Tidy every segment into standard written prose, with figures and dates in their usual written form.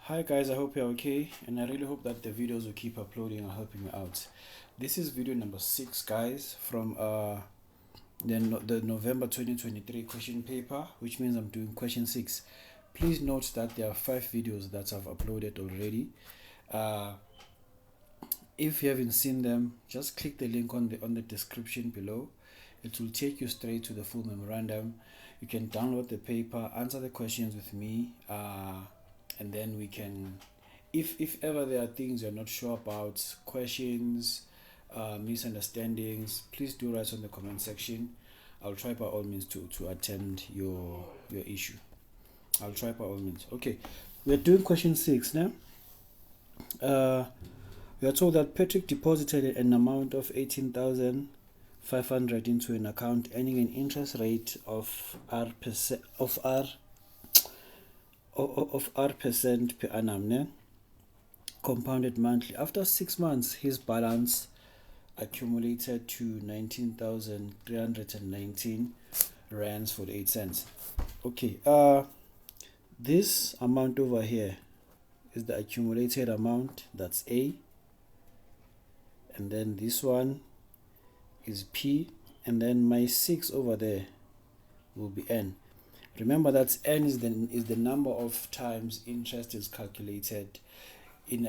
Hi guys, I hope you're okay, and I really hope that the videos will keep uploading and helping you out. This is video number 6, guys, from the November 2023 question paper, which means I'm doing question 6. Please note that there are 5 videos that I've uploaded already. If you haven't seen them, just click the link on the description below. It will take you straight to the full memorandum. You can download the paper, answer the questions with me, and then we can, if ever there are things you're not sure about, questions, misunderstandings, please do write on the comment section. I'll try by all means to attend your issue. I'll try by all means. Okay, we're doing question 6 now. We are told that Patrick deposited an amount of 18,500 into an account earning an interest rate of R percent per annum, compounded monthly. After 6 months, his balance accumulated to 19,319 rands 48 cents. Okay, this amount over here is the accumulated amount, that's A, and then this one is P, and then my 6 over there will be N. Remember that N is the number of times interest is calculated in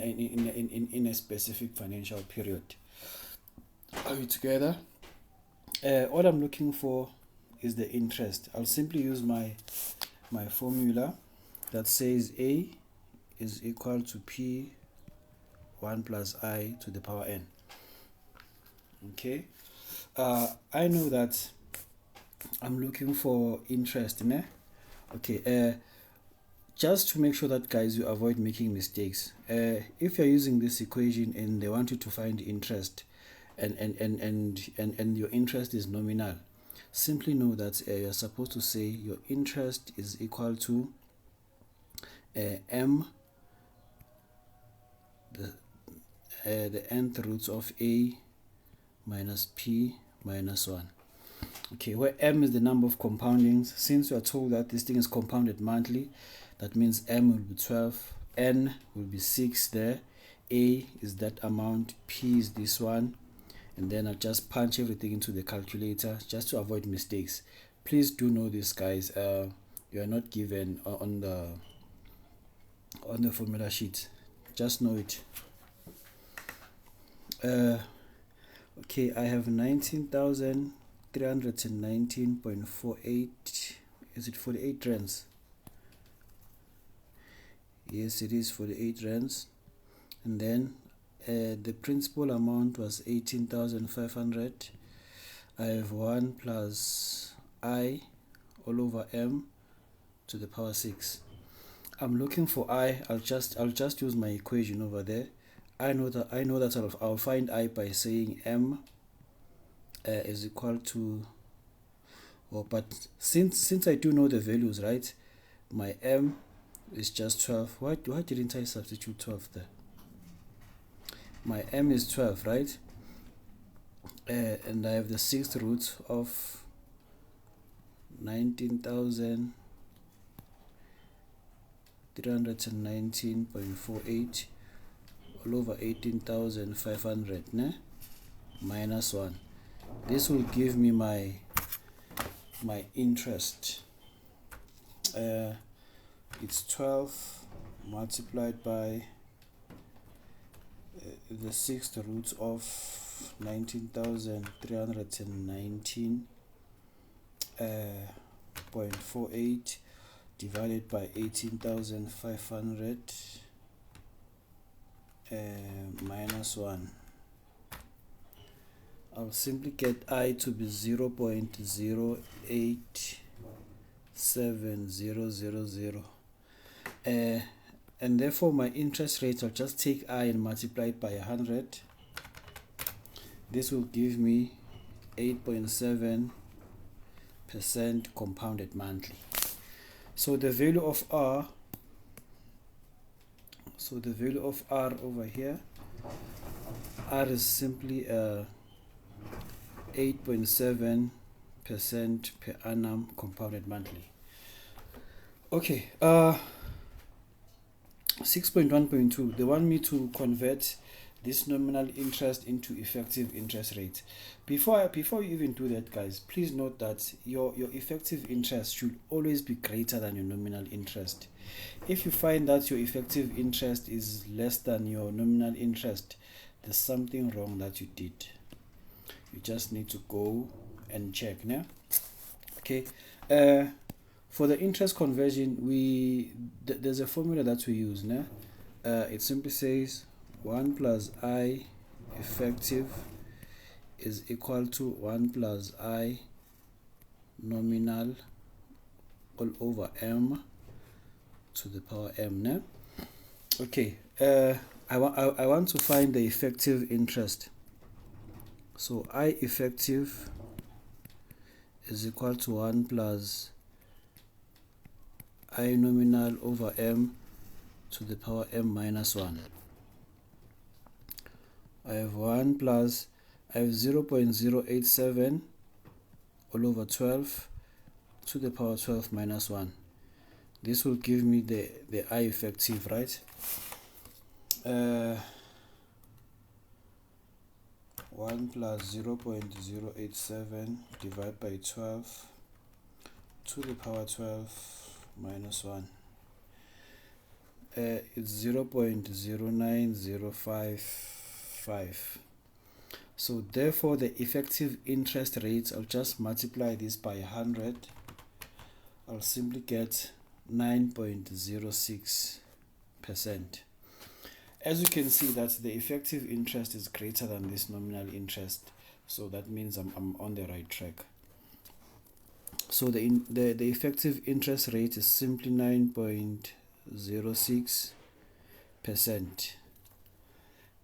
a specific financial period. Are we together? All I'm looking for is the interest. I'll simply use my formula that says A is equal to P 1 plus I to the power N. Okay, I know that I'm looking for interest, ne? Okay, just to make sure that, guys, you avoid making mistakes, if you're using this equation and they want you to find interest and your interest is nominal, simply know that you're supposed to say your interest is equal to m, the nth roots of A minus P minus 1. Okay, where M is the number of compoundings. Since we are told that this thing is compounded monthly, that means M will be 12, N will be 6 there, A is that amount, P is this one, and then I'll just punch everything into the calculator just to avoid mistakes. Please do know this, guys. You are not given on the formula sheet. Just know it. Okay, I have 19,319.48. Is it 48 rands? Yes, it is 48 rands. And then the principal amount was 18,500. I have 1 plus I all over M to the power 6. I'm looking for I. I'll just use my equation over there. I know that I'll find I by saying M is equal to, but since I do know the values, right, my M is just 12. Why didn't I substitute 12 there? My M is 12, right? And I have the 6th root of 19,319.48 all over 18,500, minus 1. This will give me my interest. It's 12 multiplied by the 6th root of 19,319.48 divided by 18,500 minus 1. I'll simply get I to be 0.087000, and therefore my interest rate, I'll just take I and multiply it by 100. This will give me 8.7% compounded monthly. So the value of R over here, R is simply 8.7% per annum compounded monthly. Okay, 6.1.2, they want me to convert this nominal interest into effective interest rate. Before you even do that, guys, please note that your effective interest should always be greater than your nominal interest. If you find that your effective interest is less than your nominal interest, there's something wrong that you did. You just need to go and check now. Okay. For the interest conversion, there's a formula that we use now. It simply says 1 plus I effective is equal to 1 plus I nominal all over m to the power m now. Okay, I want to find the effective interest. So I effective is equal to 1 plus I nominal over m to the power m minus 1. I have 1 plus, I have 0.087 all over 12 to the power 12 minus 1. This will give me the I effective, right? 1 plus 0.087 divided by 12 to the power 12 minus 1. It's 0.09055. So therefore the effective interest rate, I'll just multiply this by 100. I'll simply get 9.06%. As you can see that the effective interest is greater than this nominal interest, so that means I'm on the right track. So the effective interest rate is simply 9.06%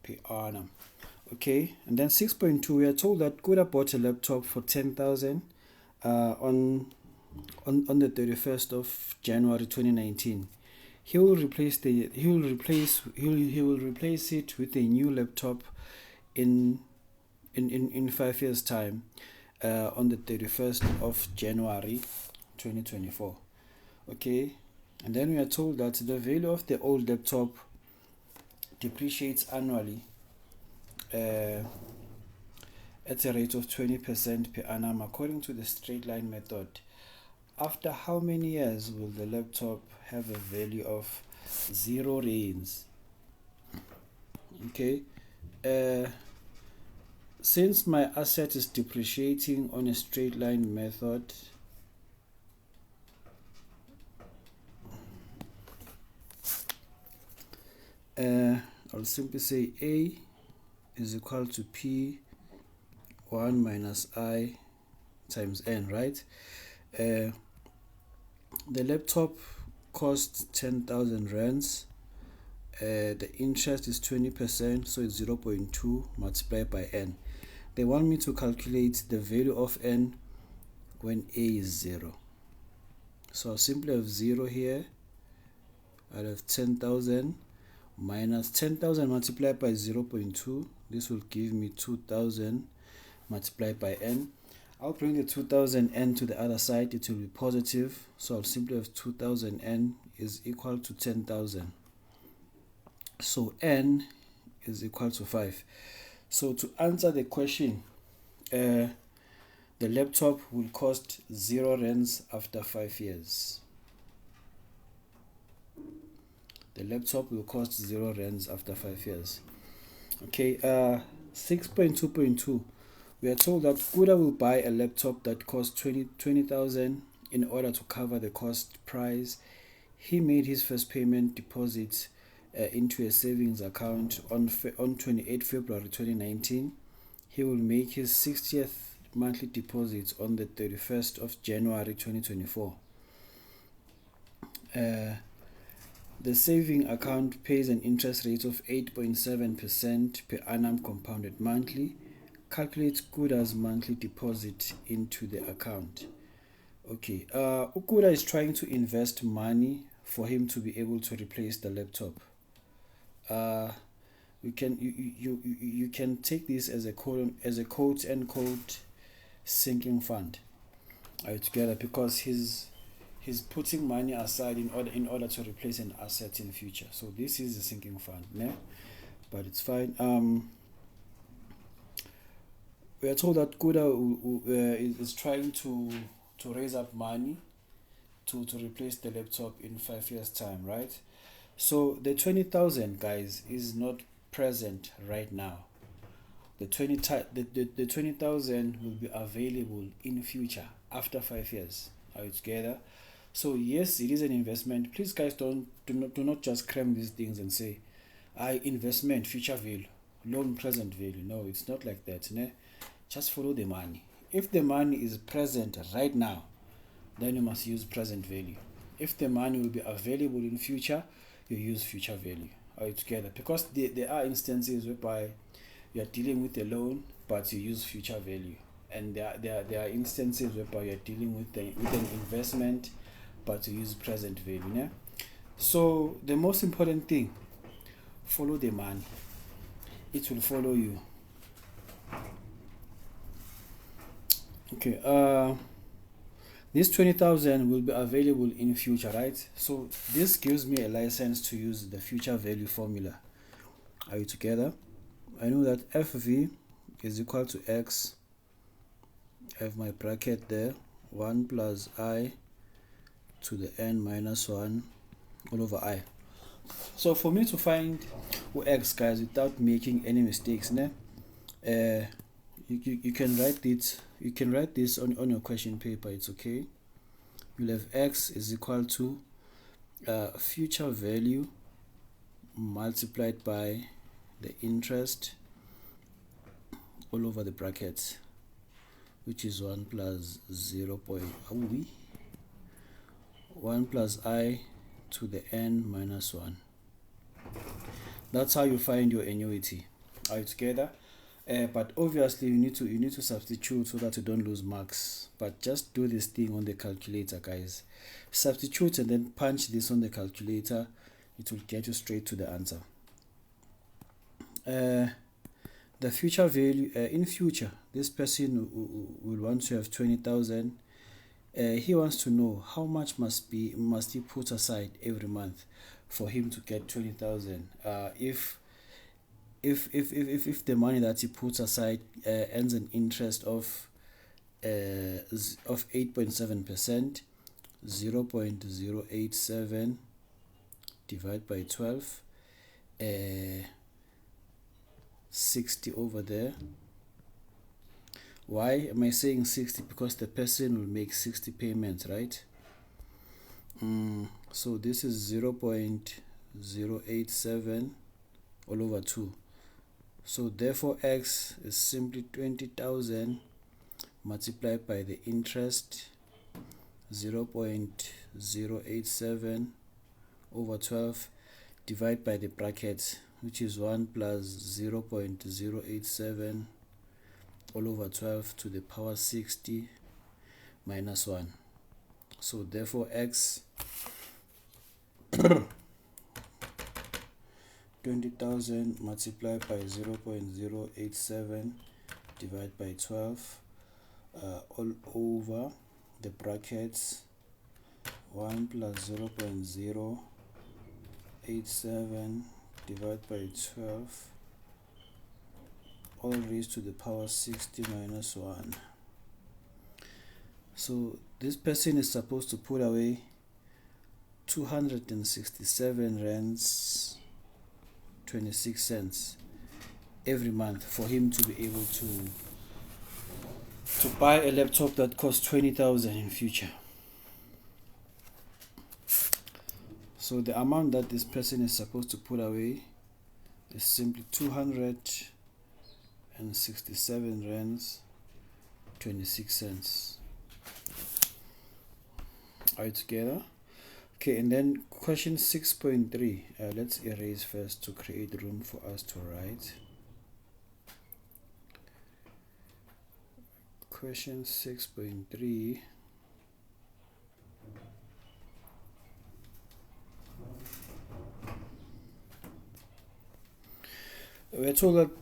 per annum. Okay, and then 6.2, we are told that Kuda bought a laptop for 10,000 on the 31st of January 2019. He will replace it with a new laptop in 5 years time, on the 31st of January 2024. Okay, and then we are told that the value of the old laptop depreciates annually at a rate of 20% per annum according to the straight line method. After how many years will the laptop have a value of 0 rands? Okay, since my asset is depreciating on a straight line method, I'll simply say A is equal to P 1 minus I times N, right? The laptop costs 10,000 rands. The interest is 20%, so it's 0.2 multiplied by N. They want me to calculate the value of N when A is 0. So I'll simply have 0 here. I'll have 10,000 minus 10,000 multiplied by 0.2. This will give me 2,000 multiplied by N. I'll bring the 2,000 N to the other side. It will be positive. So I'll simply have 2,000 N is equal to 10,000. So N is equal to 5. So to answer the question, the laptop will cost 0 rands after 5 years. The laptop will cost 0 rands after 5 years. Okay, 6.2.2. We are told that Kuda will buy a laptop that costs 20,000 in order to cover the cost price. He made his first payment deposit into a savings account on 28 February 2019. He will make his 60th monthly deposit on the 31st of January 2024. The saving account pays an interest rate of 8.7% per annum compounded monthly. Calculate Kuda's monthly deposit into the account. Okay, Kuda is trying to invest money for him to be able to replace the laptop. You can take this as a quote unquote sinking fund together, because he's he's putting money aside in order to replace an asset in future. So this is a sinking fund, né? But it's fine. We are told that Kuda is trying to raise up money to replace the laptop in 5 years time, right? So the 20,000, guys, is not present right now. The 20,000 will be available in future after 5 years. Are we together? So yes, it is an investment. Please, guys, do not just cram these things and say, investment, future value, loan, present value. No, it's not like that. Ne? Just follow the money. If the money is present right now, then you must use present value. If the money will be available in future, you use future value. Are we together? Because there are instances whereby you are dealing with a loan, but you use future value. And there are instances whereby you are dealing with an investment, but you use present value. Yeah? So the most important thing, follow the money. It will follow you. Okay. This 20,000 will be available in future, right? So this gives me a license to use the future value formula. Are you together? I know that FV is equal to X. I have my bracket there. 1 plus I to the n minus 1 all over I. So for me to find X, guys, without making any mistakes, you can write it. You can write this on your question paper. It's okay. You'll have X is equal to future value multiplied by the interest all over the brackets, which is 1 plus 1 plus I to the n minus 1. That's how you find your annuity. Are you together? But obviously you need to substitute so that you don't lose marks. But just do this thing on the calculator, guys. Substitute and then punch this on the calculator. It will get you straight to the answer. The future value, in future, this person will want to have 20,000. He wants to know how much must he put aside every month for him to get 20,000. If the money that he puts aside earns an interest of 8.7%, 0.087 divided by 12, 60 over there. Why am I saying 60? Because the person will make 60 payments, right? So this is 0.087 all over 2. So therefore X is simply 20,000 multiplied by the interest, 0.087 over 12 divided by the bracket, which is 1 plus 0.087 all over 12 to the power 60 minus 1. So therefore X 20,000 multiplied by 0.087 divided by 12 all over the brackets, 1 plus 0.087 divided by 12 all raised to the power 60 minus 1. So this person is supposed to put away 267 rands 26 cents every month for him to be able to buy a laptop that costs 20,000 in future. So the amount that this person is supposed to put away is simply 267 rands 26 cents. Are you together? Okay, and then question 6.3. Let's erase first to create room for us to write. Question 6.3. We're told that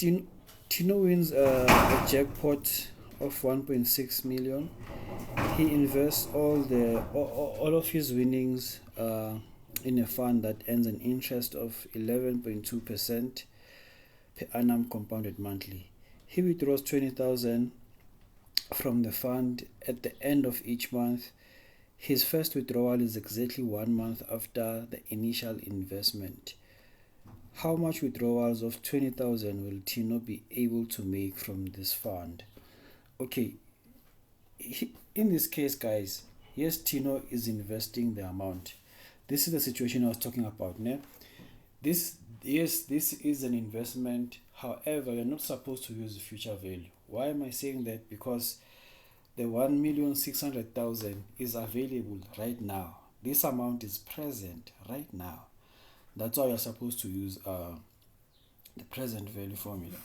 Tino wins a jackpot of 1.6 million he invests all of his winnings in a fund that earns an interest of 11.2% per annum compounded monthly. He withdraws 20,000 from the fund at the end of each month. His first withdrawal is exactly 1 month after the initial investment. How much withdrawals of 20,000 will Tino be able to make from this fund? Okay, in this case, guys, yes, Tino is investing the amount. This is the situation I was talking about. Ne? This is an investment. However, you're not supposed to use the future value. Why am I saying that? Because the 1,600,000 is available right now. This amount is present right now. That's why you're supposed to use the present value formula.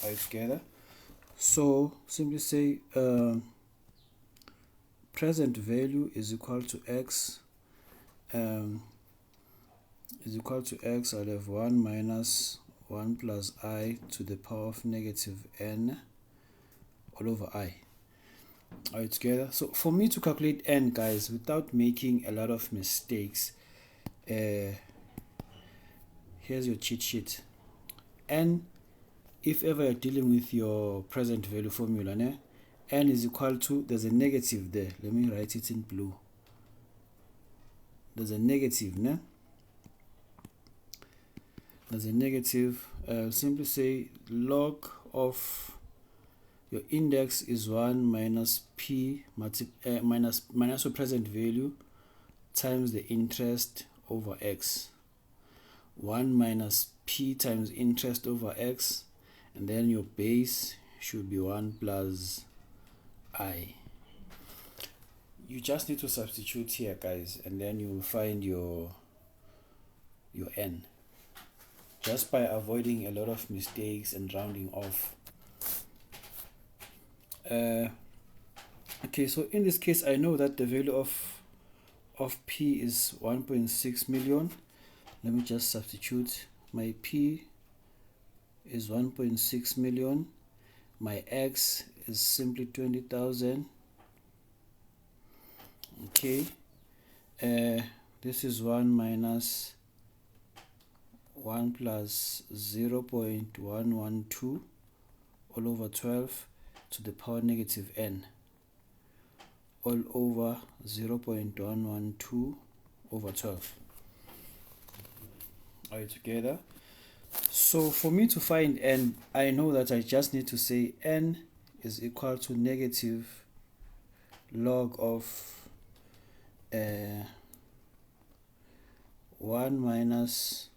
Are you together? So simply say present value is equal to x. Is equal to x. I'll have 1 minus 1 plus I to the power of negative n all over I. Are you together? So for me to calculate n, guys, without making a lot of mistakes, here's your cheat sheet. N, if ever you're dealing with your present value formula, ne? N is equal to, there's a negative there. Let me write it in blue. There's a negative, ne? There's a negative. Simply say log of your index is 1 minus p minus your present value times the interest over x. 1 minus p times interest over x, and then your base should be 1 plus I. You just need to substitute here, guys, and then you will find your n, just by avoiding a lot of mistakes and rounding off. Okay, so in this case, I know that the value of P is 1.6 million. Let me just substitute. My P is 1.6 million. My X is simply 20,000. Okay. This is 1 minus 1 plus 0.112 all over 12 to the power negative n all over 0.112 over 12. Are you together? So for me to find n, I know that I just need to say n is equal to negative log of 1 minus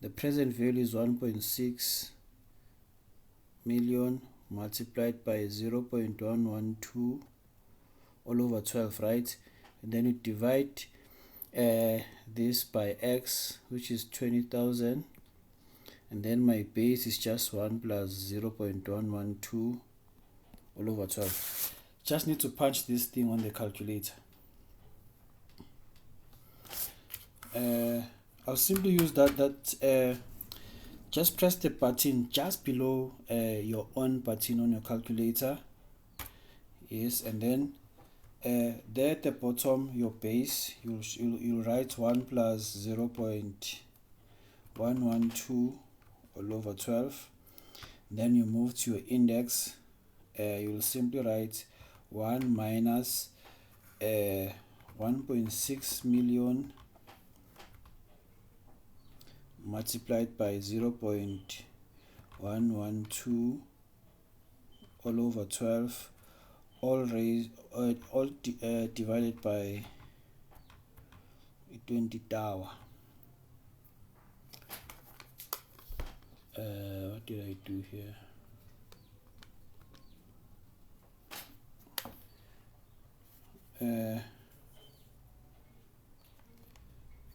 the present value is 1.6 million multiplied by 0.112 all over 12, right? And then you divide this by x, which is 20,000, and then my base is just 1 plus 0.112 all over 12. Just need to punch this thing on the calculator. I'll simply use that just press the button just below your on button on your calculator. Yes, and then there at the bottom, your base, you'll write 1 plus 0.112 all over 12. Then you move to your index. You'll simply write 1 minus 1.6 million multiplied by 0.112 all over 12, all divided by 20 tower. What did I do here?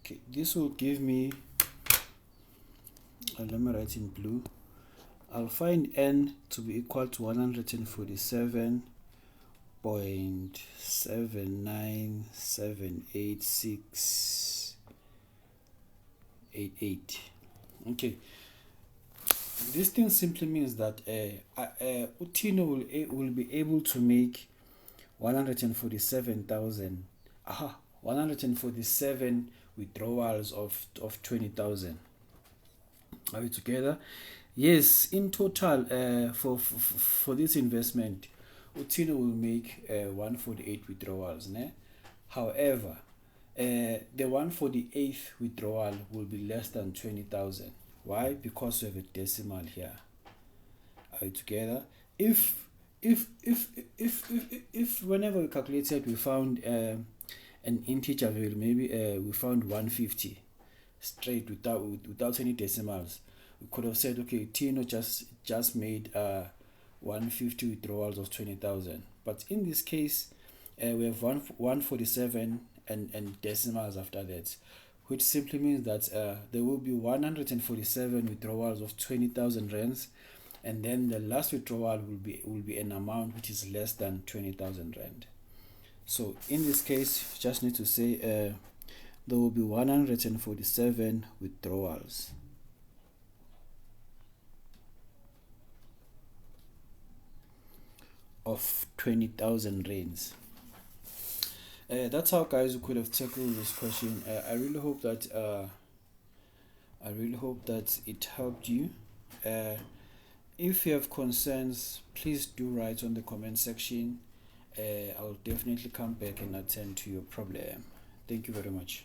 Okay, this will give me, let me write in blue. I'll find n to be equal to 127.7978688. Okay, this thing simply means that Tino will be able to make 147,000. 147 withdrawals of 20,000. Are we together? Yes, in total, for this investment, Utino will make 148 withdrawals. Ne? However, the 148th withdrawal will be less than 20,000. Why? Because we have a decimal here. Are we together? If whenever we calculated, we found an integer value, maybe we found 150 straight without any decimals, we could have said, okay, Tino just made 150 withdrawals of 20,000. But in this case, we have 147 and decimals after that, which simply means that there will be 147 withdrawals of 20,000 rands, and then the last withdrawal will be an amount which is less than 20,000 rand. So in this case, you just need to say there will be 147 withdrawals of 20,000 rands. That's how, guys, we could have tackled this question. I really hope that it helped you. If you have concerns, please do write on the comment section. I'll definitely come back and attend to your problem. Thank you very much.